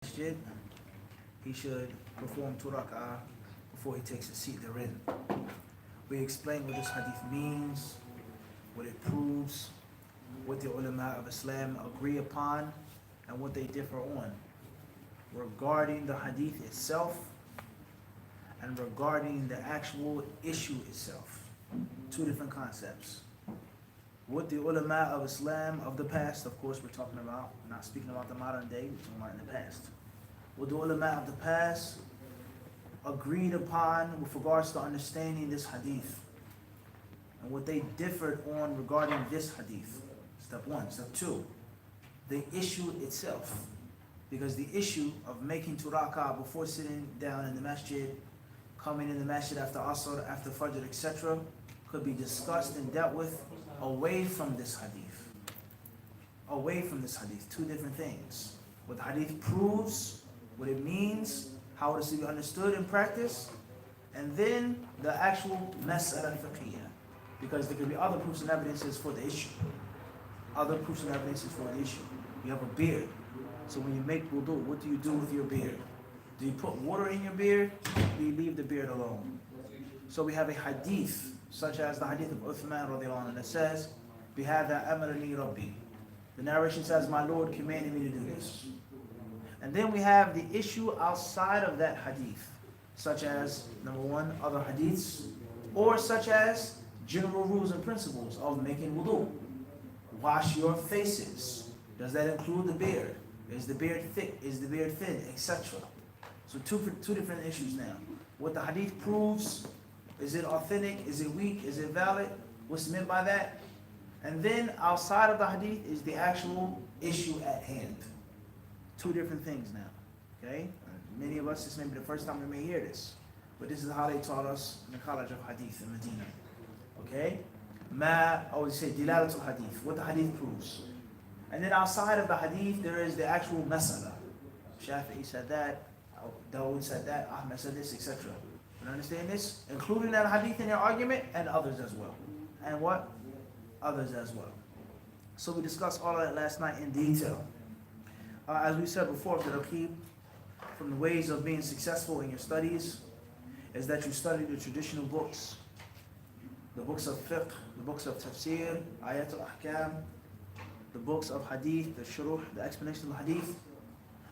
masjid, he should perform 2 rak'ah before he takes a seat therein. We explain what this hadith means, what it proves, what the ulama of Islam agree upon, and what they differ on regarding the hadith itself and regarding the actual issue itself. Two different concepts. What the ulama of Islam of the past, of course we're talking about, we're not speaking about the modern day, we're talking about in the past. What the ulama of the past agreed upon with regards to understanding this hadith, and what they differed on regarding this hadith. Step one. Step two, the issue itself. Because the issue of making 2 rak'ah before sitting down in the masjid, coming in the masjid after Asr, after Fajr, etc., could be discussed and dealt with away from this hadith. Away from this hadith. Two different things. What the hadith proves, what it means, how it is to be understood and practiced, and then the actual mas'ala al-fiqhiyya. Because there could be other proofs and evidences for the issue. Other proofs and evidences for the issue. You have a beard. So when you make wudu, what do you do with your beard? Do you put water in your beard? Do you leave the beard alone? So we have a hadith, such as the hadith of Uthman radiallahu anhu, that says, بِهَذَا أَمَرَنِي رَبِّي. The narration says, my Lord commanded me to do this. And then we have the issue outside of that hadith, such as, number one, other hadiths, or such as general rules and principles of making wudu. Wash your faces. Does that include the beard? Is the beard thick? Is the beard thin? Etc. So two different issues now. What the hadith proves, is it authentic? Is it weak? Is it valid? What's meant by that? And then outside of the hadith is the actual issue at hand. Two different things now. Okay? Many of us, this may be the first time we may hear this. But this is how they taught us in the College of Hadith in Medina. Okay? I always say dilalatul hadith, what the hadith proves. And then outside of the hadith, there is the actual masala. Shafi'i said that, Dawood said that, Ahmed said this, etc. You understand this? Including that hadith in your argument, and others as well. And what? Others as well. So we discussed all of that last night in detail. As we said before, from the ways of being successful in your studies is that you study the traditional books, the books of fiqh, the books of tafsir, ayat al-ahkam, the books of hadith, the shuruh, the explanation of hadith.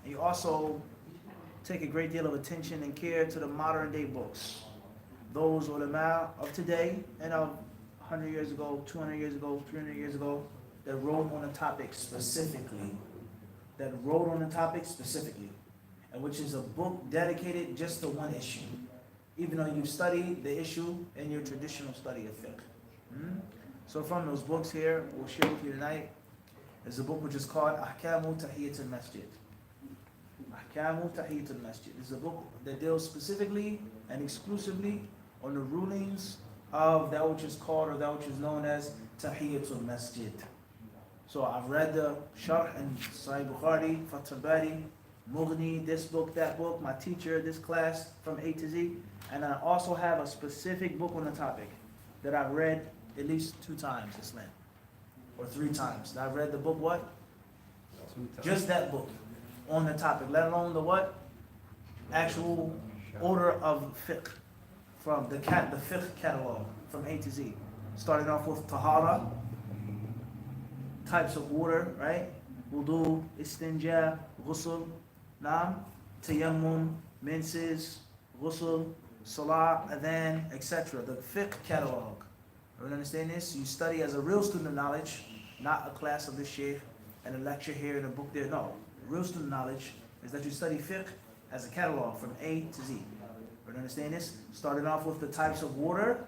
And you also take a great deal of attention and care to the modern day books. Those ulama of today and of 100 years ago, 200 years ago, 300 years ago, that wrote on a topic specifically. And which is a book dedicated just to one issue. Even though you study the issue in your traditional study of fiqh. So from those books here, we'll share with you tonight, is a book which is called Ahkamu Tahiyyatul Masjid. Ahkamu Tahiyyatul Masjid. It's a book that deals specifically and exclusively on the rulings of that which is called or that which is known as Tahiyyatul Masjid. So I've read the Sharh and Sahih Bukhari, Fath al-Bari, Mughni, this book, that book, my teacher, this class from A to Z. And I also have a specific book on the topic that I've read at least 2 times this length. Or 3 times. I've read the book what? Just that book on the topic, let alone the what? Actual order of fiqh from the fiqh catalog from A to Z. Starting off with tahara, types of water, right? Wudu, istinja, ghusl, tayammum, menses, ghusl, salah, adhan, etc. The fiqh catalog. You understand this? You study as a real student of knowledge, not a class of this shaykh and a lecture here and a book there. No. Real student knowledge is that you study fiqh as a catalog from A to Z. You understand this? Starting off with the types of water,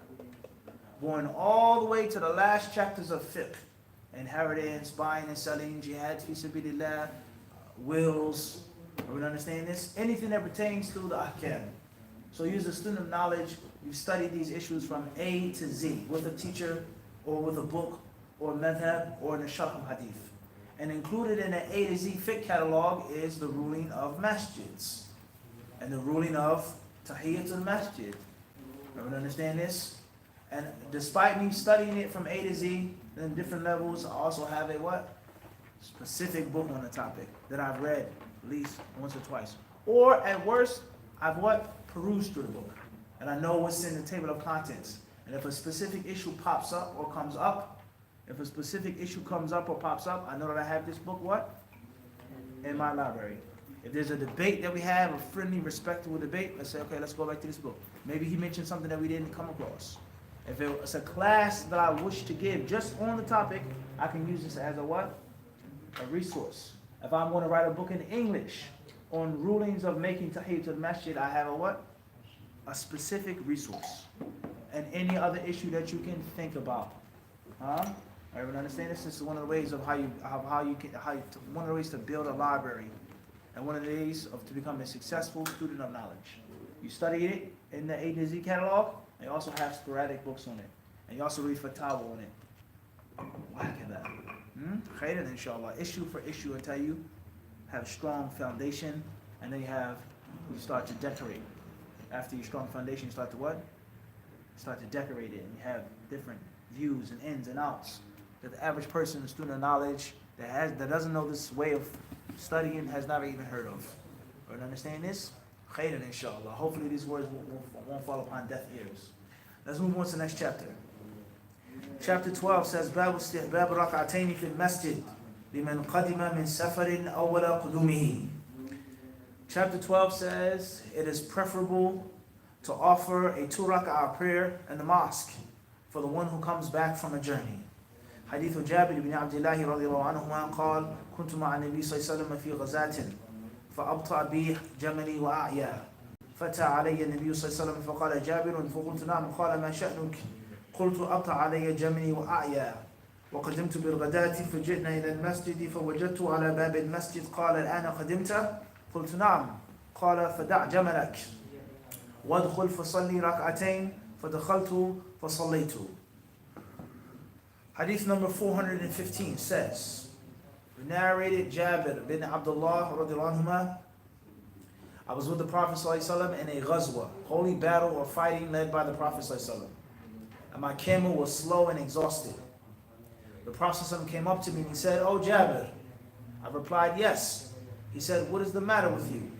going all the way to the last chapters of fiqh. Inheritance, buying and selling, jihad, fi sabilillah, wills. You understand this? Anything that pertains to the ahkam. So you as a student of knowledge, you study these issues from A to Z with a teacher or with a book or madhab or in a sharh of hadith. And included in the A to Z fiqh catalog is the ruling of masjids and the ruling of tahiyyatul masjid. Everyone understand this? And despite me studying it from A to Z in different levels, I also have a what? Specific book on the topic that I've read At least once or twice. Or at worst, I've what? Perused through the book. And I know what's in the table of contents. And if a specific issue pops up or comes up, I know that I have this book what? In my library. If there's a debate that we have, a friendly, respectable debate, let's say, okay, let's go back to this book. Maybe he mentioned something that we didn't come across. If it's a class that I wish to give just on the topic, I can use this as a what? A resource. If I'm going to write a book in English on rulings of making tahiyyat to the masjid, I have a what? A specific resource. And any other issue that you can think about. Everyone understand this? This is one of the ways of one of the ways to build a library, and one of the ways to become a successful student of knowledge. You study it in the A to Z catalog, and you also have sporadic books on it, and you also read fatwa on it. Whack at that. Khairan, inshallah. Issue for issue until you have a strong foundation, and then you start to decorate. After your strong foundation, you start to what? Start to decorate it, and you have different views and ins and outs that the average person, a student of knowledge, that doesn't know this way of studying has never even heard of. Or understand this? Khairan, inshallah. Hopefully these words won't fall upon deaf ears. Let's move on to the next chapter. Chapter 12 says, باب استحباب ركعتين في المسجد لمن قدم من سفر أول قدومه. Chapter 12 says, it is preferable to offer a 2 rak'ah prayer in the mosque for the one who comes back from a journey. حديث جابر بن عبد الله رضي الله عنهما قال كنت مع النبي صلى الله عليه وسلم في غزاة فأبطأ بي جملي وأعيا فتى علي النبي صلى الله عليه وسلم فقال جابر فقلت نعم قال ما شأنك قلت أبطأ علي جملي وأعيا وقدمت بالغداة فجئنا إلى المسجد فوجدت على باب المسجد قال الآن قدمت قلت نعم قال فدع جملك وادخل فصلي ركعتين فدخلت فصليت. Hadith number 415 says, narrated Jabir bin Abdullah radiallahu anhuma, I was with the Prophet ﷺ in a ghazwa, holy battle or fighting led by the Prophet ﷺ, and my camel was slow and exhausted. The Prophet ﷺ came up to me and he said, "Oh Jabir." I replied, "Yes." He said, "What is the matter with you?"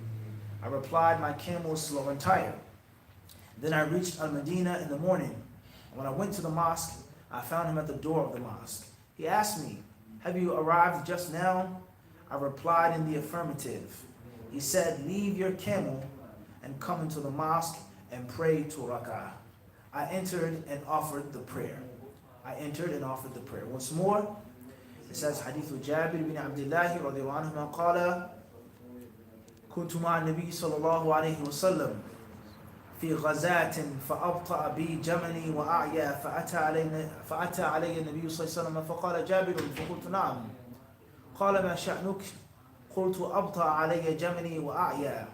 I replied, "My camel is slow and tired." Then I reached Al-Madinah in the morning. When I went to the mosque, I found him at the door of the mosque. He asked me, "Have you arrived just now?" I replied in the affirmative. He said, "Leave your camel and come into the mosque and pray 2 rak'ah." I entered and offered the prayer. Once more, it says, Hadith Jabir bin Abdullah radiallahu anhu qala كنت مع النبي صلى الله عليه وسلم في غزاة فأبطأ بي جملي وأعيا فأتى علي النبي صلى الله عليه وسلم فقال جابر فقلت نعم قال ما شأنك قلت أبطأ علي جملي وأعيا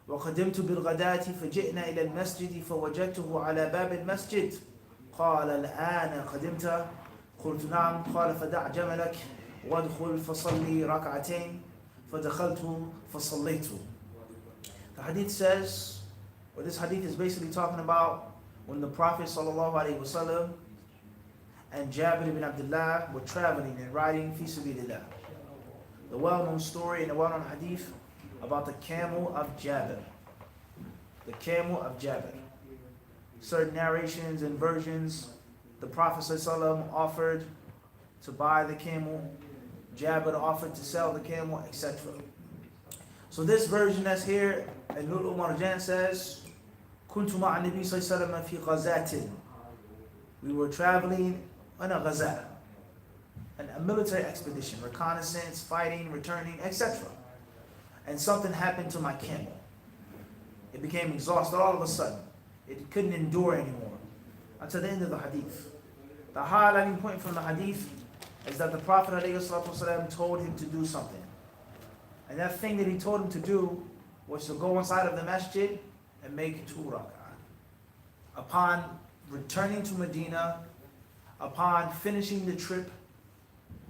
وقدمت بالغداة فجئنا إلى المسجد فوجدته على باب المسجد قال الآن قدمت قلت نعم قال فدع جملك وادخل فصلي ركعتين فدخلت فصليت. The hadith says, or this hadith is basically talking about when the Prophet ﷺ and Jabir ibn Abdullah were traveling and riding fi sabilillah. The well-known story and the well-known hadith about the camel of Jabir. The camel of Jabir. Certain narrations and versions, the Prophet ﷺ offered to buy the camel, Jabir offered to sell the camel, etc. So this version that's here, and wal-Marjan says, كنت مع النبي صلى الله عليه وسلم في غزاة. We were traveling on a ghaza, a military expedition, reconnaissance, fighting, returning, etc. And something happened to my camel. It became exhausted all of a sudden. It couldn't endure anymore. Until the end of the hadith. The highlighting point from the hadith is that the Prophet ﷺ told him to do something. And that thing that he told him to do was to go inside of the masjid and make 2 rak'ah. Upon returning to Medina, upon finishing the trip,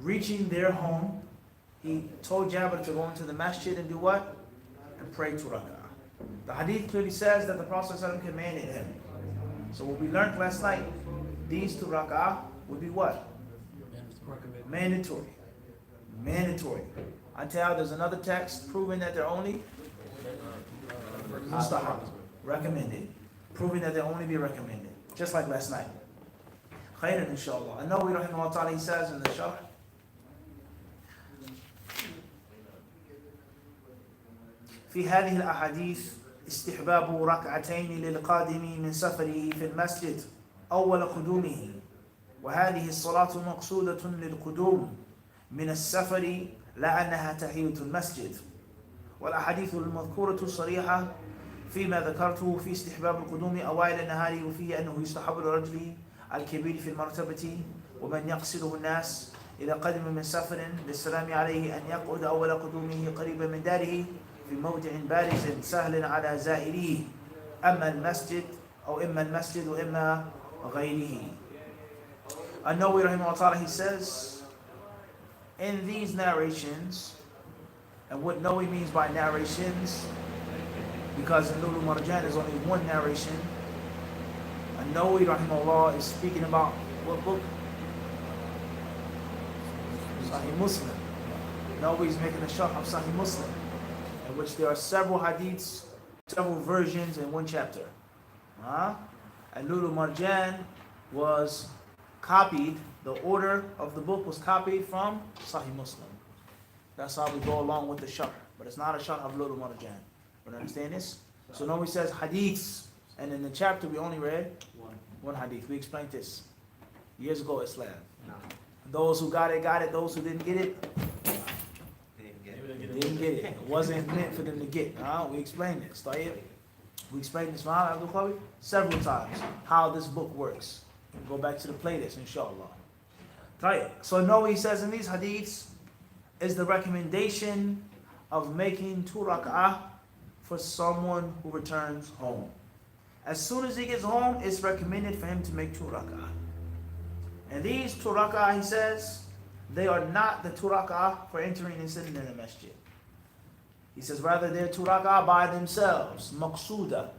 reaching their home, he told Jabir to go into the masjid and do what? And pray 2 rak'ah. The hadith clearly says that the Prophet ﷺ commanded him. So what we learned last night, these 2 rak'ah would be what? Mandatory. Until there's another text proving that they're only mustahab, recommended. Proving that they'll only be recommended. Just like last night. Khairan inshallah. And Nawawi rahimahullah ta'ala, he says in the Sharh, في هذه الأحاديث استحباب ركعتين للقادم من سفره في المسجد أول قدومه وهذه الصلاة مقصودة للقدوم من السفر لا أنها تحية المسجد والأحاديث المذكورة الصريحة فيما ذكرته في استحباب القدوم أوائل النهار وفيه أنه يستحب للرجل الكبير في المرتبة ومن يقصده الناس إذا قدم من سفر للسلام عليه أن يقعد أول قدومه قريبا من داره في موضع بارز سهل على زائريه أما المسجد أو إما المسجد وإما غيره. An-Nawawi rahimahullah ta'ala, he says in these narrations, and what Nawawi means by narrations, because in wal-Marjan there's only one narration. An-Nawawi rahimahullah is speaking about what book? Sahih Muslim. Nawawi is making a sharh of Sahih Muslim, in which there are several hadiths, several versions in one chapter. And wal-Marjan was copied, the order of the book was copied from Sahih Muslim. That's how we go along with the sharh. But it's not a sharh of wal-Marjan. You understand this? So now he says hadiths, and in the chapter we only read one hadith. We explained this years ago, Islam. Those who got it, got it. Those who didn't get it, didn't get it. It wasn't meant for them to get. We explained this. We explained this several times, how this book works. We'll go back to the playlist, inshallah. So no, he says in these hadiths is the recommendation of making 2 rak'ah for someone who returns home. As soon as he gets home, it's recommended for him to make 2 rak'ah. And these 2 rak'ah, he says, they are not the 2 rak'ah for entering and sitting in the masjid. He says rather they're 2 rak'ah by themselves, maqsuda,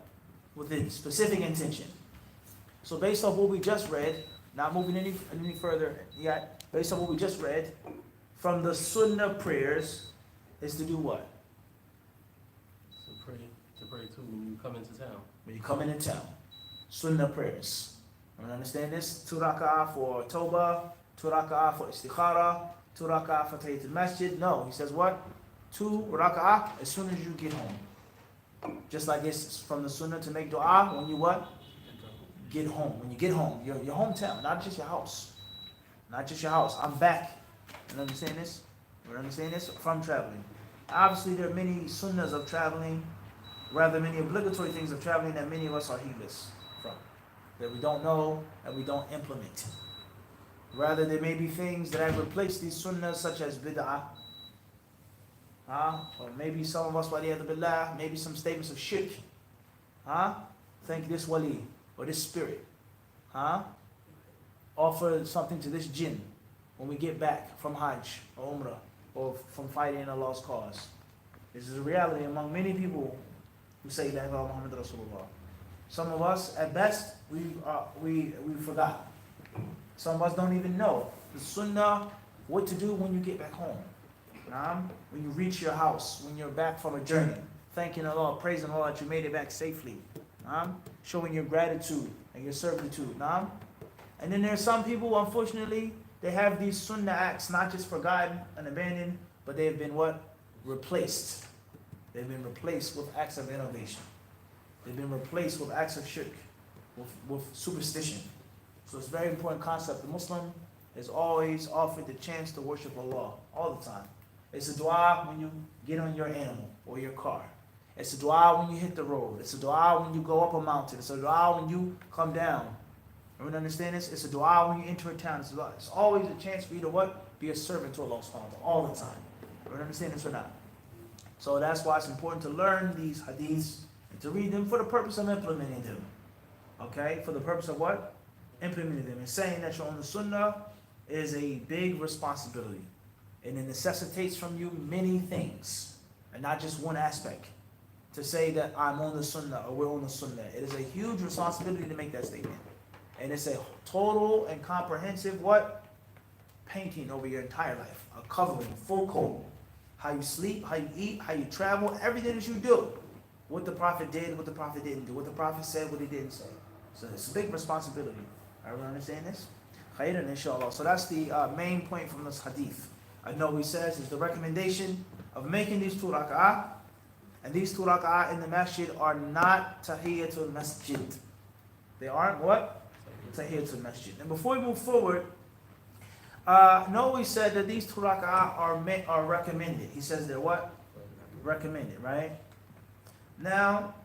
with a specific intention. So based on what we just read, not moving any further yet, based on what we just read, from the Sunnah prayers is to do what? To pray too when you come into town. When you come into town. Sunnah prayers. You understand this? 2 rak'ah for Tawbah, 2 rak'ah for Istikhara, 2 rak'ah for Tahiyyat al-Masjid. No, he says what? 2 rak'ah as soon as you get home. Just like it's from the Sunnah to make dua when you what? Get home. When you get home, your hometown, not just your house. Not just your house. I'm back. You understand this? You understand this? From traveling. Obviously, there are many sunnahs of traveling, rather many obligatory things of traveling that many of us are heedless from, that we don't know and we don't implement. Rather, there may be things that have replaced these sunnahs, such as bid'ah, or maybe some of us, waliyadu billah, maybe some statements of shirk. Thank this wali or this spirit. Offer something to this jinn when we get back from Hajj or Umrah or from fighting in Allah's cause. This is a reality among many people who say La ilaha Muhammad Rasulullah. Some of us, at best, we forgot. Some of us don't even know the sunnah, what to do when you get back home. When you reach your house, when you're back from a journey, thanking Allah, praising Allah that you made it back safely. Showing your gratitude and your servitude. And then there are some people, unfortunately, they have these sunnah acts not just forgotten and abandoned, but they have been what? Replaced. They've been replaced with acts of innovation. They've been replaced with acts of shirk, with superstition. So it's a very important concept. The Muslim is always offered the chance to worship Allah all the time. It's a dua when you get on your animal or your car. It's a dua when you hit the road. It's a dua when you go up a mountain. It's a dua when you come down. Everyone understand this? It's a dua when you enter a town. It's always a chance for you to what? Be a servant to Allah subhanahu wa ta'ala all the time. Everyone understand this or not? So that's why it's important to learn these hadiths and to read them for the purpose of implementing them. Okay? For the purpose of what? Implementing them. And saying that you're on the sunnah is a big responsibility. And it necessitates from you many things. And not just one aspect. To say that I'm on the sunnah or we're on the sunnah. It is a huge responsibility to make that statement. And it's a total and comprehensive what? Painting over your entire life. A covering, full coat. how you sleep, how you eat, how you travel, everything that you do. What the Prophet did, what the Prophet didn't do, what the Prophet said, what he didn't say. So it's a big responsibility. Everyone understand this? Khairan, inshallah. So that's the main point from this hadith. I know he says is the recommendation of making these 2 rak'ah. And these 2 rak'ah in the masjid are not tahiyatul masjid. They aren't what? Tahiyatul masjid. And before we move forward, no, he said that these 2 rak'ah are recommended. He says they're what? Recommended, right? Now,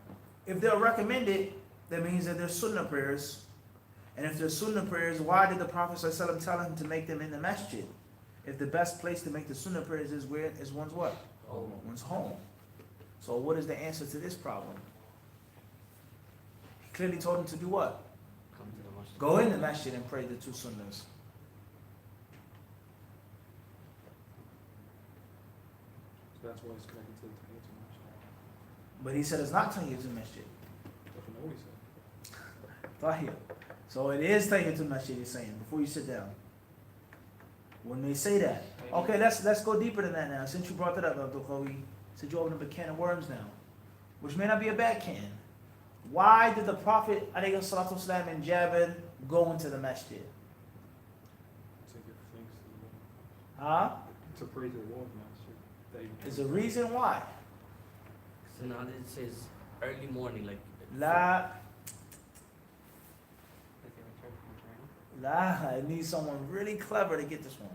if they're recommended, that means that they're sunnah prayers. And if they're sunnah prayers, why did the Prophet ﷺ tell him to make them in the masjid? If the best place to make the sunnah prayers is where is one's what? Home. One's home. So what is the answer to this problem? He clearly told him to do what? Come to the masjid. Go in the masjid and pray the 2 sunnahs. So that's why it's connected to the Tahiyyatul Masjid. But he said it's not Tahiyatul Masjid. That's what he said. Tahiyya. So it is Tahiyatul Masjid, he's saying, before you sit down. When they say that. Okay, let's go deeper than that now. Since you brought that up, Abdul Qawi, since you opened up a can of worms now, which may not be a bad can. Why did the Prophet ﷺ and Jabir go into the masjid? To give thanks to the Lord. Huh? To praise the Lord, Master. That you There's a reason why. So now it says early morning, like. La, Like they return from journey. la, I need someone really clever to get this one.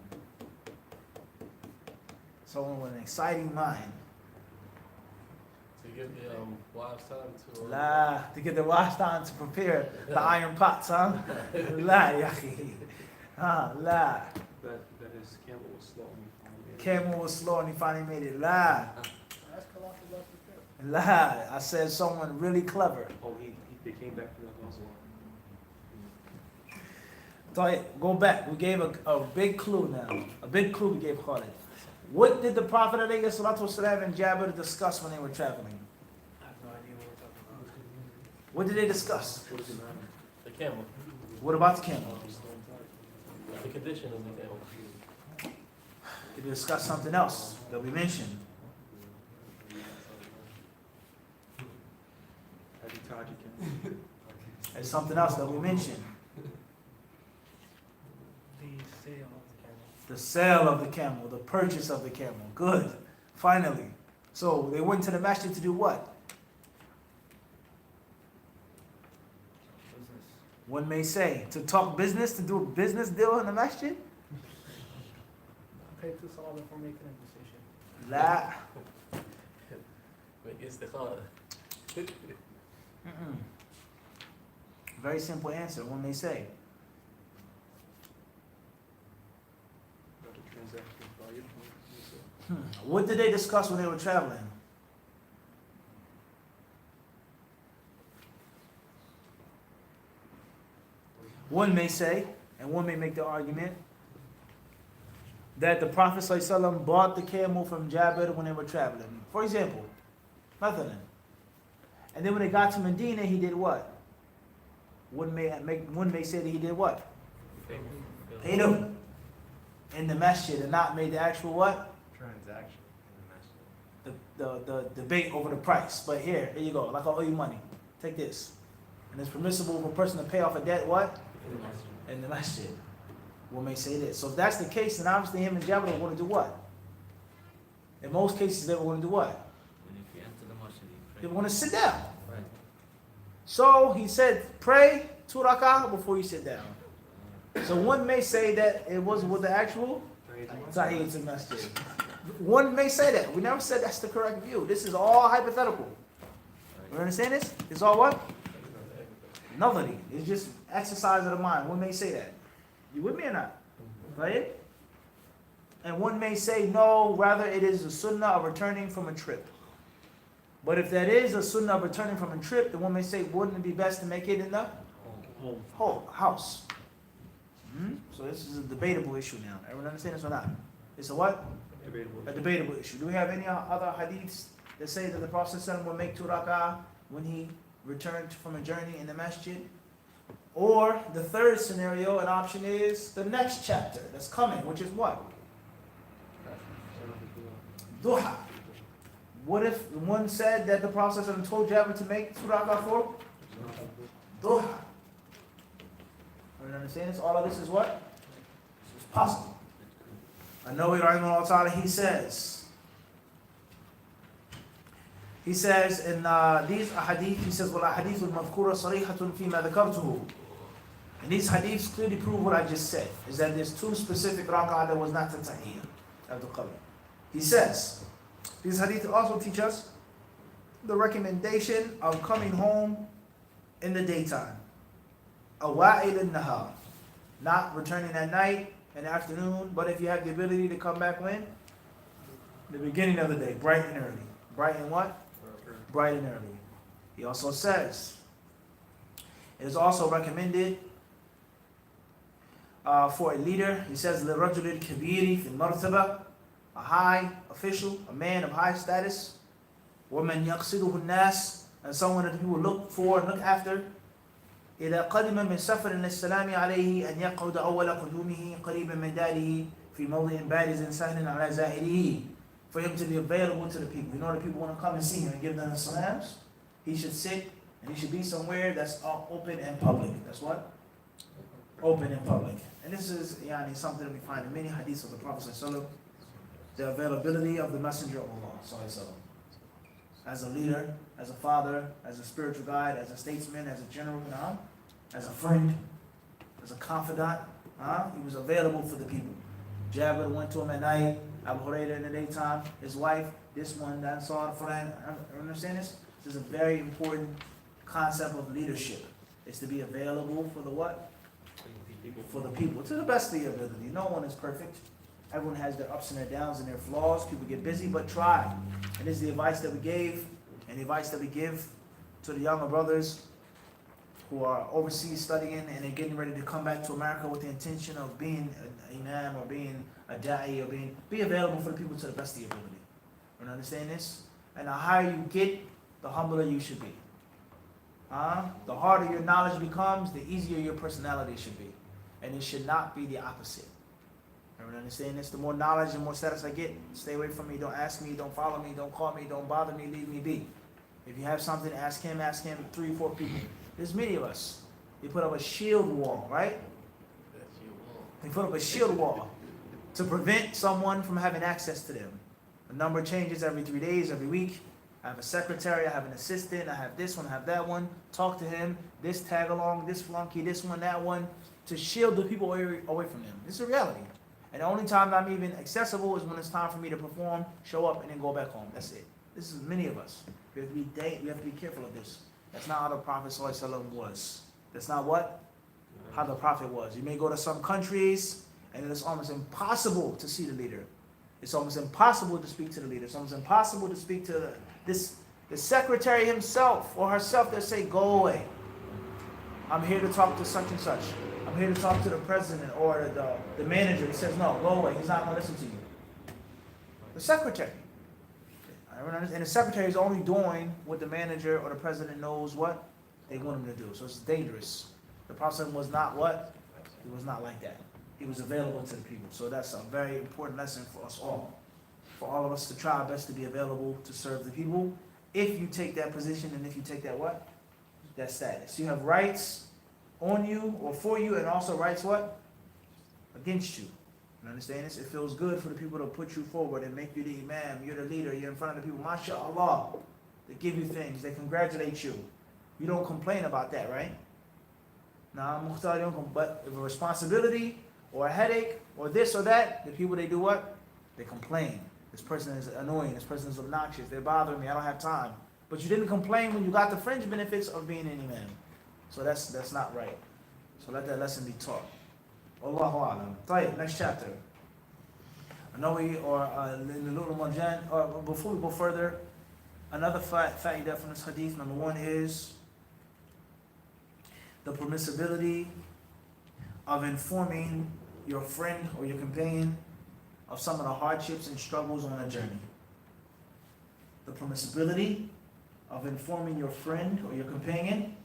Someone with an exciting mind. To give the wives time to. La, to get the wash time to prepare the iron pots, huh? La, yahi. La. that his camel was slow and he finally made it. Camel was slow and he finally made it. La. La. I said someone really clever. Oh, they came back to the house. So go back. We gave a big clue now. A big clue we gave Khalid. What did the Prophet ﷺ and Jabir discuss when they were traveling? I have no idea what we're talking about. What did they discuss? What does it matter? The camel. What about the camel? The condition of the camel. They discussed something else that we mentioned. How do you charge your camel? There's something else that we mentioned. The sale of the camel, the purchase of the camel. Good. Finally. So they went to the masjid to do what? Business. One may say, to talk business, to do a business deal in the masjid? Pray to Salah before making a decision. La. Make istikhara. Mm-mm. Very simple answer, one may say. About the transaction value. What did they discuss when they were traveling? One may say, and one may make the argument, that the Prophet ﷺ bought the camel from Jabir when they were traveling. For example, nothing. And then when they got to Medina, he did what? One may say that he did what? Paid him in the masjid and not made the actual what? Transaction in the masjid. The debate over the price. But here you go. Like I owe you money. Take this. And it's permissible for a person to pay off a debt what? In the masjid. In the masjid. One may say this. So if that's the case, then obviously him and Jabir were going to do what? In most cases, they were going to do what? When if you enter the masjid, you pray. They were going to sit down. Right. So he said, pray 2 rak'ah before you sit down. So one may say that it was with the actual Tahiyyatul Masjid. One may say that. We never said that's the correct view. This is all hypothetical. You understand this? It's all what? Novelty. It's just exercise of the mind. One may say that. You with me or not? Right? And one may say, no, rather it is a sunnah of returning from a trip. But if that is a sunnah of returning from a trip, then one may say, wouldn't it be best to make it in the house? So this is a debatable issue now. Everyone understand this or not? It's a what? Debatable. A debatable issue. Do we have any other hadiths that say that the Prophet ﷺ would make 2 rak'ah when he returned from a journey in the masjid? Or the third scenario, an option is the next chapter that's coming, which is what? Duha. What if one said that the Prophet told Jabir to make 2 rak'ah for Duha? You understand this? All of this is what? It's possible. An-Nawawi rahimahullah ta'ala, he says in these ahadith, he says, وَالْأَحَادِيثُ الْمَذْكُورَ صَرِيحَةٌ فِي مَا ذَكَرْتُهُ. And these hadiths clearly prove what I just said, is that there's 2 specific rak'ah that was not the tahiyyah of the qabr. He says, these hadiths also teach us the recommendation of coming home in the daytime. Awa'il al-nahar. Not returning at night and afternoon, but if you have the ability to come back when? The beginning of the day, bright and early. Bright and what? Bright and early. He also says, it is also recommended for a leader. He says, لِرَجُلِ الْكَبِيرِ فِي الْمَرْتَبَةِ, a high official, a man of high status, وَمَنْ يَقْصِدُهُ النَّاسِ, and someone that people look for and look after. إذا قدم من سفر للسلام عليه أن يقعد أول قدومه قريبا من داره في موضع بارز سهل على زائره. For him to be available to the people. You know, the people want to come and see him and give them the salams. He should sit and he should be somewhere that's open and public. That's what? Open and public. And this is something that we find in many hadiths of the Prophet ﷺ, the availability of the Messenger of Allah ﷺ. As a leader, as a father, as a spiritual guide, as a statesman, as a general, as a friend, as a confidant, he was available for the people. Jabir went to him at night, Abu Hurairah in the daytime, his wife, this one, that saw the friend. Understand this? This is a very important concept of leadership. It's to be available for the what? For the people, to the best of your ability. No one is perfect. Everyone has their ups and their downs and their flaws. People get busy, but try. And this is the advice that we gave, and the advice that we give to the younger brothers who are overseas studying and they're getting ready to come back to America with the intention of being an imam or being a da'i or be available for the people to the best of your ability. You understand this? And the higher you get, the humbler you should be. The harder your knowledge becomes, the easier your personality should be. And it should not be the opposite. Everyone understand this? The more knowledge and more status I get, stay away from me, don't ask me, don't follow me, don't call me, don't bother me, leave me be. If you have something, ask him, 3 or 4 people. There's many of us. They put up a shield wall, right? They put up a shield wall to prevent someone from having access to them. The number changes every 3 days, every week. I have a secretary, I have an assistant, I have this one, I have that one. Talk to him, this tag along, this flunky, this one, that one, to shield the people away from them. This is a reality. And the only time I'm even accessible is when it's time for me to perform, show up, and then go back home. That's it. This is many of us. We have to be careful of this. That's not how the Prophet ﷺ was. That's not what? How the Prophet was. You may go to some countries, and it's almost impossible to see the leader. It's almost impossible to speak to the leader. It's almost impossible to speak to the secretary himself or herself that say, go away. I'm here to talk to such and such. I'm here to talk to the president or the manager. He says, no, go away. He's not going to listen to you. The secretary. And the secretary is only doing what the manager or the president knows what they want him to do. So it's dangerous. The Prophet was not what? He was not like that. He was available to the people. So that's a very important lesson for us all. For all of us to try our best to be available to serve the people. If you take that position and if you take that what? That status. You have rights on you or for you, and also rights what? Against you. You understand this? It feels good for the people to put you forward and make you the imam, you're the leader, you're in front of the people. MashaAllah. They give you things, they congratulate you. You don't complain about that, right? Nah, Mukhtar, you don't complain. But if a responsibility or a headache or this or that, the people, they do what? They complain. This person is annoying, this person is obnoxious, they're bothering me, I don't have time. But you didn't complain when you got the fringe benefits of being an imam. So that's not right. So let that lesson be taught. Allahu A'lam. Tayyib, next chapter. In the wal-Marjan, or before we go further, another fa'idah from this hadith, number 1 is the permissibility of informing your friend or your companion of some of the hardships and struggles on a journey. The permissibility of informing your friend or your companion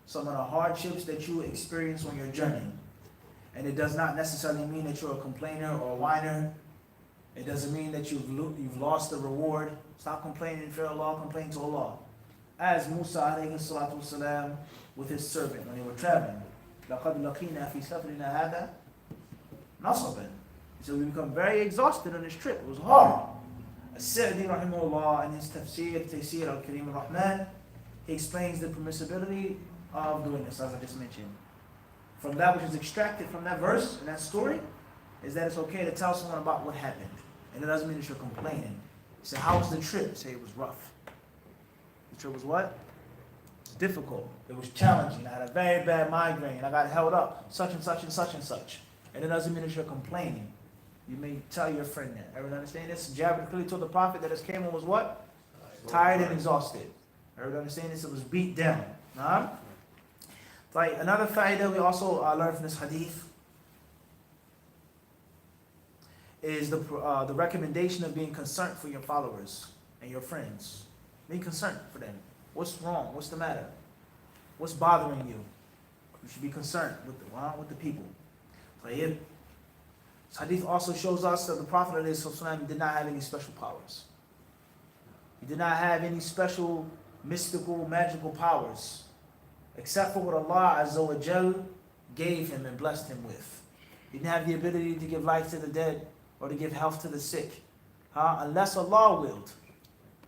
some of the hardships that you experience on your journey. And it does not necessarily mean that you're a complainer or a whiner. It doesn't mean that you've lost the reward. Stop complaining, fear Allah, complain to Allah. As Musa alayhi salatu wasalam with his servant when they were traveling. لَقَدْ لَقِينَا فِي سَفْرِنَا هَذَا نَصَبًا. He said we become very exhausted on this trip. It was hard. As-Sa'di rahimahullah in his tafsir, Taysir al-Karim al-Rahman, he explains the permissibility of doing this, as I just mentioned. From that which is extracted from that verse and that story, is that it's okay to tell someone about what happened. And it doesn't mean that you're complaining. You say, how was the trip? You say it was rough. The trip was what? Difficult. It was challenging. I had a very bad migraine. I got held up. Such and such and such and such. And it doesn't mean that you're complaining. You may tell your friend that. Everyone understand this? Jabir clearly told the Prophet that his camel was what? Tired and exhausted. Everyone understand this? It was beat down. Like another fa'idah we also learn from this hadith is the recommendation of being concerned for your followers and your friends. Be concerned for them. What's wrong? What's the matter? What's bothering you? You should be concerned with the people. This hadith also shows us that the Prophet ﷺ did not have any special powers. He did not have any special mystical, magical powers, except for what Allah Azza wa Jal gave him and blessed him with. He didn't have the ability to give life to the dead or to give health to the sick, unless Allah willed.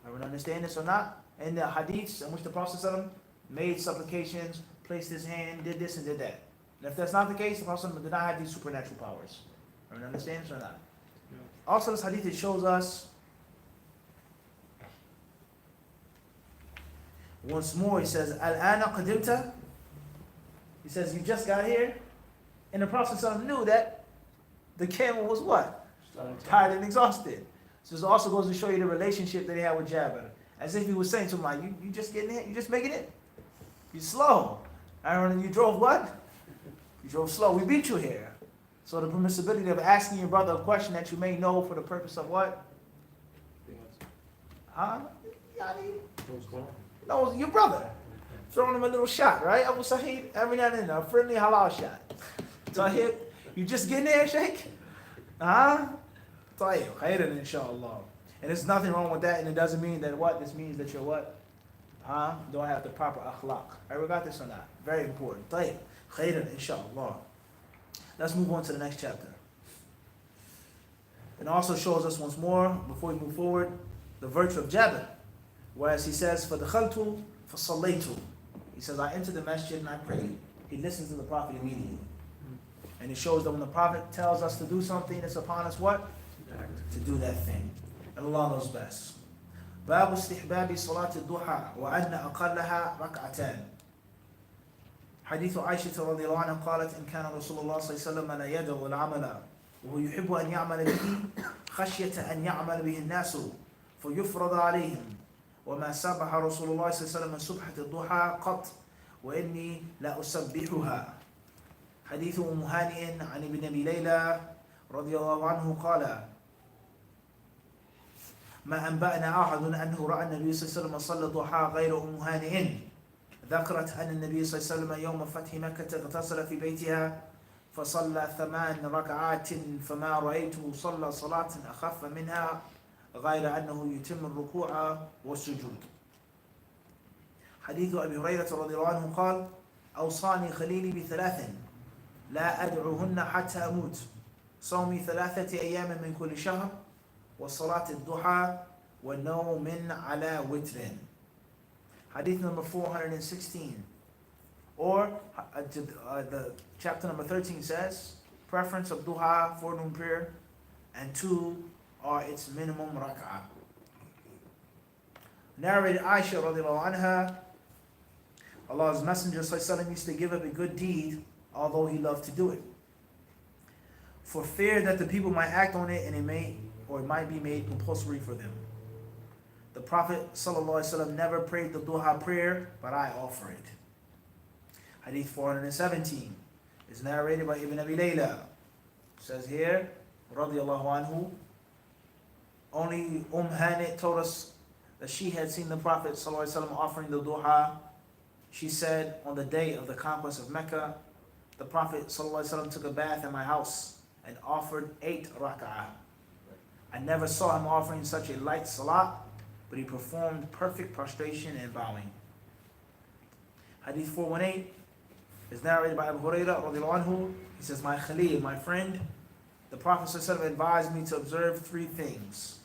Everyone understand this or not? In the hadiths in which the Prophet ﷺ made supplications, placed his hand, did this and did that. And if that's not the case, the Prophet ﷺ did not have these supernatural powers. Everyone understand this or not? Yeah. Also, this hadith, it shows us once more, he says, Al-ana qadimta. He says, you just got here. And the Prophet ﷺ knew that the camel was what? Tired and exhausted. So this also goes to show you the relationship that he had with Jabir. As if he was saying to him, like, you just getting it? You just making it? You slow. Aaron, you drove what? You drove slow. We beat you here. So the permissibility of asking your brother a question that you may know for the purpose of what? Huh? No, your brother. Throwing him a little shot, right? Abu Sahid, every now and then, a friendly halal shot. Tahib, you just getting there, Sheikh? Huh? Tahib, khairan inshallah. And there's nothing wrong with that, and it doesn't mean that what? This means that you're what? Don't have the proper akhlaq. Ever got this or not? Very important. Tahib, khairan inshallah. Let's move on to the next chapter. It also shows us once more, before we move forward, the virtue of Jabir. Whereas he says, فَدَخَلْتُ فَصَلَّيْتُ. He says, I entered the masjid and I prayed. He listens to the Prophet immediately. And it shows that when the Prophet tells us to do something, it's upon us what? To do that thing. And Allah knows best. باب استحباب صلاة الضحى وأن أقلها ركعتان. حديث عائشة رضي الله عنها قالت إن كان رسول الله صلى الله عليه وسلم لا يدعو العمل وهو يحب أن يعمل به خشية أن يعمل به الناس فيفرض عليهم وما سبح رسول الله صلى الله عليه وسلم من سبحة الضحى قط وإني لا أسبحها. حديث أم هانئ عن ابن أبي ليلى رضي الله عنه قال ما أنبأنا أحد أنه رأى النبي صلى الله عليه وسلم صلى الضحى غير أم هانئ. ذكرت أن النبي صلى الله عليه وسلم يوم فتح مكة اغتسل في بيتها فصلى 8 ركعات فما رأيته صلى صلاة أخف منها غير أنه يتم الركوع والسجود. حديث أبي هريرة رضي الله عنه قال أوصاني خليلي ب3 لا أدعوهن حتى أموت صومي 3 أيام من كل شهر وصلاة الضحى والنوم على وتر. Hadith number 416. Or the chapter number 13 says, preference of duha, forenoon prayer, and 2 are its minimum rak'ah. Narrated Aisha radiallahu anha, Allah's Messenger sallallahu used to give up a good deed, although he loved to do it, for fear that the people might act on it and it might be made compulsory for them. The Prophet ﷺ never prayed the duha prayer, but I offer it. Hadith 417 is narrated by Ibn Abi Layla. It says here, radiyallahu anhu, only Hani told us that she had seen the Prophet ﷺ offering the duha. She said, on the day of the conquest of Mecca, the Prophet ﷺ took a bath in my house and offered 8 rak'ah. I never saw him offering such a light salat, but he performed perfect prostration and bowing. Hadith 418 is narrated by Abu Hurairah radiallahu anhu. He says, my Khalil, my friend, the Prophet ﷺ advised me to observe 3 things,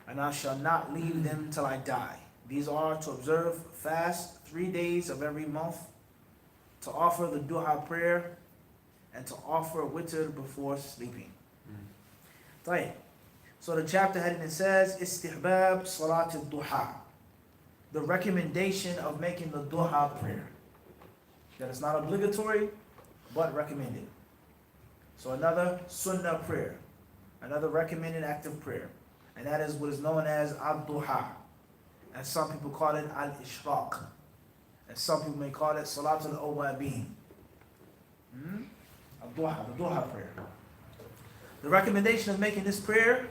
and I shall not leave them till I die. These are to observe fast 3 days of every month, to offer the Duha prayer, and to offer witr before sleeping. Right. So the chapter heading it says, Istihbab Salat al-Duha. The recommendation of making the Duha prayer. That is not obligatory, but recommended. So another Sunnah prayer. Another recommended active prayer. And that is what is known as al-Duha. And some people call it al-Ishraq. And some people may call it Salat al-Awwabin. Al-Duha, the Duha prayer. The recommendation of making this prayer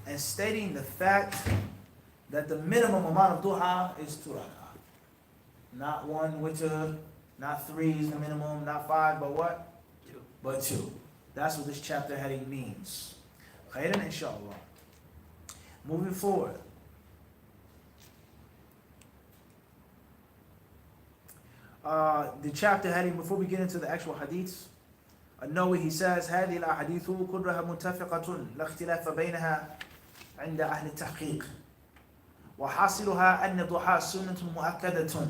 and stating the fact that the minimum amount of Duha is 2 rak'ah. Not 1 witr, not 3 is the minimum, not 5, but what? 2. But 2. That's what this chapter heading means. Khairan inshallah. Moving forward. The chapter heading, before we get into the actual hadiths, النووي he says هذه الأحاديث كلها متفقة لا اختلاف بينها عند أهل التحقيق وحاصلها أن الضحى سنة مؤكدة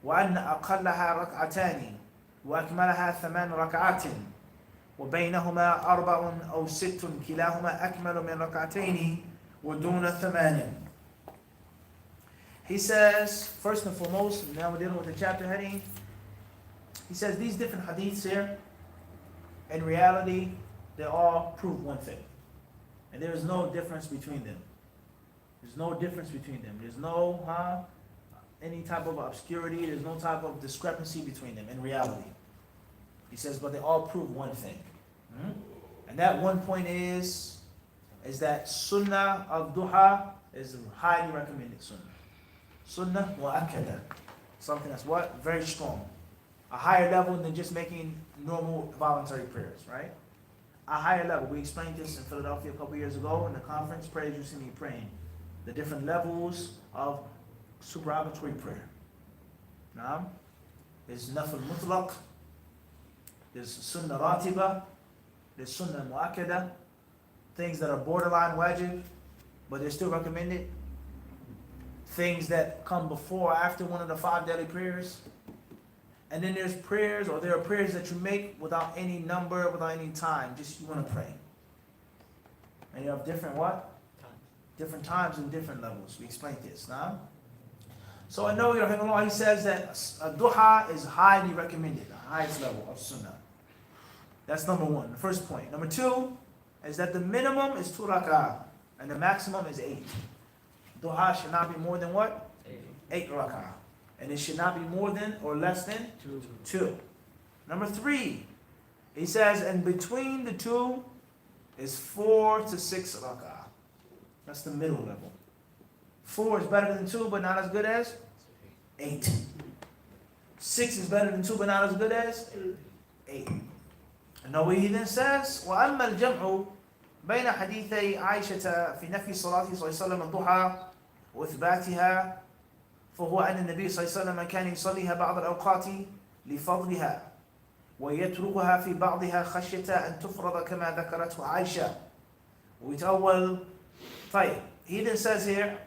وأن أقلها ركعتان وأكملها 8 ركعات وبينهما 4 أو 6 كلاهما أكمل من ركعتين ودون 8. He says, first and foremost, now we're dealing with the chapter heading, he says these different hadiths here, in reality, they all prove one thing. And there is no difference between them. There's no difference between them. There's no any type of obscurity. There's no type of discrepancy between them in reality. He says, but they all prove one thing. And that one point is that Sunnah of Duha is a highly recommended Sunnah. Sunnah mu'akkada. Something that's what? Very strong. A higher level than just making normal voluntary prayers, right? A higher level. We explained this in Philadelphia a couple years ago in the conference, Pray As You See Me Praying. The different levels of supererogatory prayer. Now, there's Nafl Mutlaq, there's Sunnah Ratiba, there's Sunnah Mu'akkada, things that are borderline wajib, but they're still recommended. Things that come before or after one of the 5 daily prayers. And then there's prayers, or there are prayers that you make without any number, without any time. Just you want to pray. And you have different what? Different times and different levels. We explained this now. So I know he says that Duha is highly recommended, the highest level of Sunnah. That's number 1, the first point. Number 2 is that the minimum is 2 rak'ah and the maximum is 8. Duha should not be more than what? 8 rak'ah. And it should not be more than or less than 2. Number 3, he says, and between the 2 is 4 to 6 rak'ah. That's the middle level. 4 is better than 2, but not as good as 8. 6 is better than 2, but not as good as 8. And now he then says, وَأَمَّا الْجَمْعُ بين حديثي عائشة في نفي صلاته صلى الله عليه وسلم الضحى وإثباتها فهو أن النبي صلى الله عليه وسلم كان يصليها بعض الأوقات لفضلها ويتركها في بعضها خشية أن تفرض كما ذكرته عائشة ويتأول. طيب, he then says here,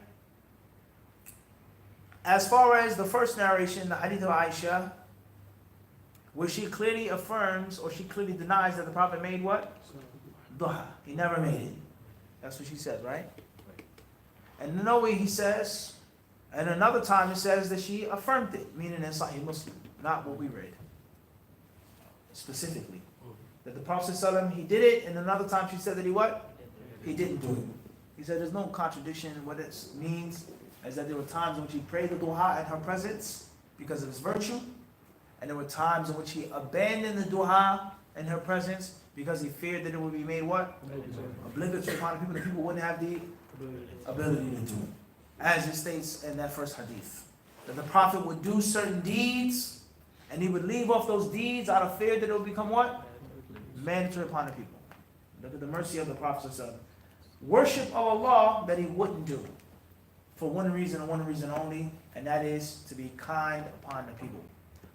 as far as the first narration, the hadith of Aisha, where she clearly affirms or she clearly denies that the Prophet made what? Duha. He never made it. That's what she said, right? And in no way he says, and another time it says that she affirmed it, meaning in Sahih Muslim, not what we read. Specifically. That the Prophet ﷺ, he did it, and another time she said that he what? He didn't do it. He said there's no contradiction. What it means is that there were times in which he prayed the Duha in her presence because of his virtue, and there were times in which he abandoned the Duha in her presence because he feared that it would be made what? Obligatory upon people, that people wouldn't have the ability to do it. As it states in that first hadith, that the Prophet would do certain deeds and he would leave off those deeds out of fear that it would become what? Mandatory upon the people. Look at the mercy of the Prophet ﷺ. Worship of Allah that he wouldn't do. For one reason and one reason only, and that is to be kind upon the people.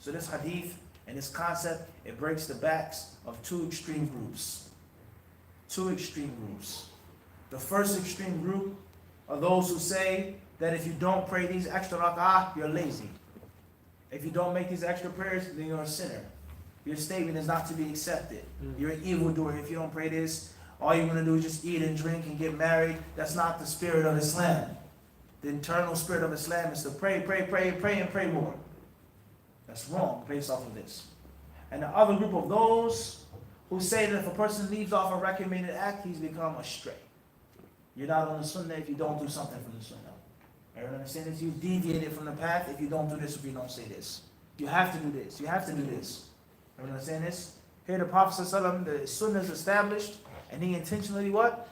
So this hadith and this concept, it breaks the backs of two extreme groups. Two extreme groups. The first extreme group are those who say that if you don't pray these extra rak'ah, you're lazy. If you don't make these extra prayers, then you're a sinner. Your statement is not to be accepted. You're an evildoer if you don't pray this. All you're going to do is just eat and drink and get married. That's not the spirit of Islam. The internal spirit of Islam is to pray, pray, pray, pray, and pray more. That's wrong based off of this. And the other group of those who say that if a person leaves off a recommended act, he's become astray. You're not on the Sunnah if you don't do something from the Sunnah. Everyone understand this? You deviated from the path if you don't do this, if you don't say this. You have to do this. You have to do this. Everyone understand this? Here the Prophet ﷺ, the Sunnah is established, and he intentionally what?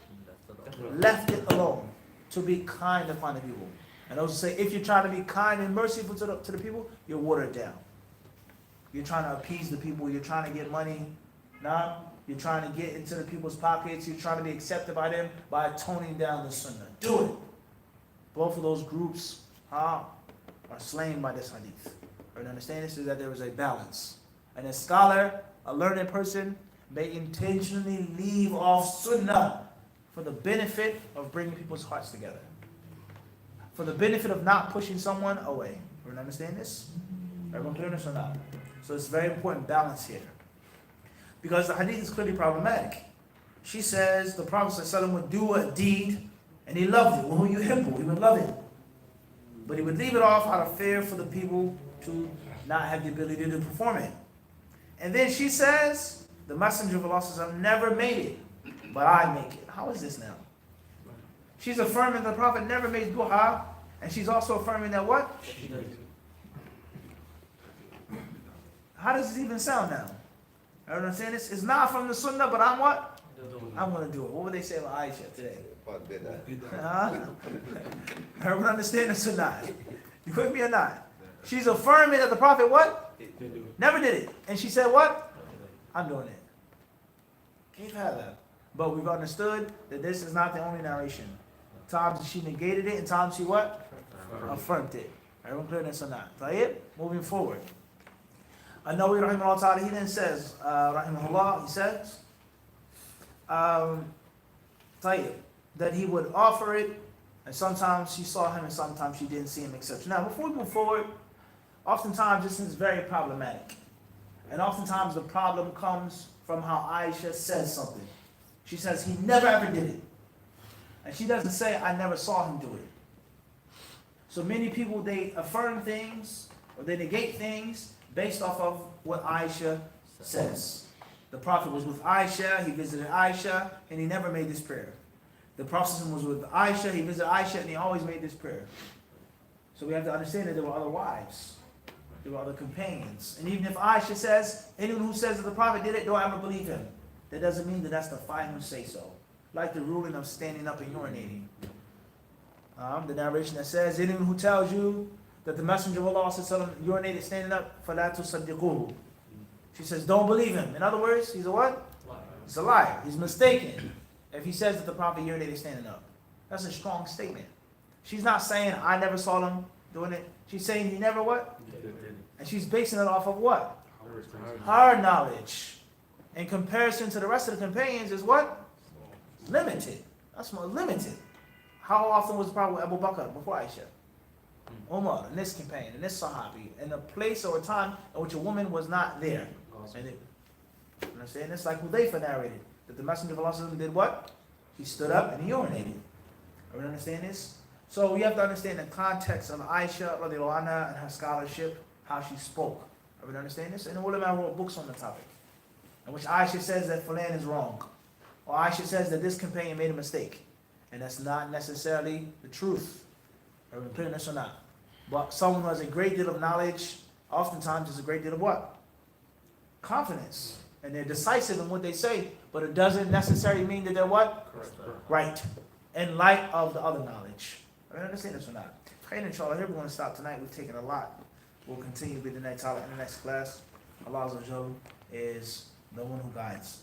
Left it alone. To be kind upon the people. And those who say, if you're trying to be kind and merciful to the people, you're watered down. You're trying to appease the people. You're trying to get money. Nah, you're trying to get into the people's pockets. You're trying to be accepted by them by toning down the Sunnah. Do it. Both of those groups are slain by this hadith. And understand this is that there is a balance. And a scholar, a learned person, may intentionally leave off Sunnah for the benefit of bringing people's hearts together. For the benefit of not pushing someone away. Everyone understand this? Everyone clear this or not? So it's very important balance here. Because the hadith is clearly problematic. She says the Prophet ﷺ would do a deed and he loved it. Well, he would love it. But he would leave it off out of fear for the people to not have the ability to perform it. And then she says, the Messenger of Allah ﷺ never made it, but I make it. How is this now? She's affirming the Prophet never made duha, and she's also affirming that what? How does this even sound now? I understand this? It's not from the Sunnah, but I'm what? I'm going to do it. What would they say about Aisha today? Everyone understand this or not? You with me or not? She's affirming that the Prophet what? Never did it. And she said what? I'm doing it. Can't have that. But we've understood that this is not the only narration. Times she negated it, and times she what? Affirmed it. Everyone clear this or not? Tayyib? Moving forward. An-Nawawi rahimahullah ta'ala, he then says, rahimahullah, he says, Tayyib, that he would offer it, and sometimes she saw him and sometimes she didn't see him, etc. Now, before we move forward, oftentimes this is very problematic. And oftentimes the problem comes from how Aisha says something. She says he never ever did it. And she doesn't say, I never saw him do it. So many people, they affirm things, or they negate things, based off of what Aisha says. The Prophet was with Aisha, he visited Aisha, and he never made this prayer. The Prophet was with Aisha, he visited Aisha, and he always made this prayer. So we have to understand that there were other wives. There were other companions. And even if Aisha says, anyone who says that the Prophet did it, don't ever believe him. That doesn't mean that that's the final say-so. Like the ruling of standing up and urinating. The narration that says, anyone who tells you that the Messenger of Allah urinated standing up, فَلَا تُصَدِّقُوهُ. She says, don't believe him. In other words, he's a what? He's a liar. He's mistaken if he says that the Prophet urinated standing up. That's a strong statement. She's not saying, I never saw him doing it. She's saying he never what? And she's basing it off of what? Her knowledge. In comparison to the rest of the companions is what? Limited. That's more limited. How often was the Prophet with Abu Bakr before Aisha? Umar, and this companion, and this Sahabi, in a place or a time in which a woman was not there. And understand this? Like Hudayfa narrated, that the Messenger of Allah did what? He stood up and he urinated. Everyone understand this? So we have to understand the context of Aisha radiallahu anha and her scholarship, how she spoke. Everyone understand this? And the ulama wrote books on the topic, in which Aisha says that Fulan is wrong. Or Aisha says that this companion made a mistake. And that's not necessarily the truth. Everyone clear this or not? But someone who has a great deal of knowledge, oftentimes has a great deal of what? Confidence. And they're decisive in what they say, but it doesn't necessarily mean that they're what? Right. In light of the other knowledge. I understand this or not? Inshallah, here we're going to stop tonight. We've taken a lot. We'll continue with the next class. Allah Azza wa Jalla is the one who guides.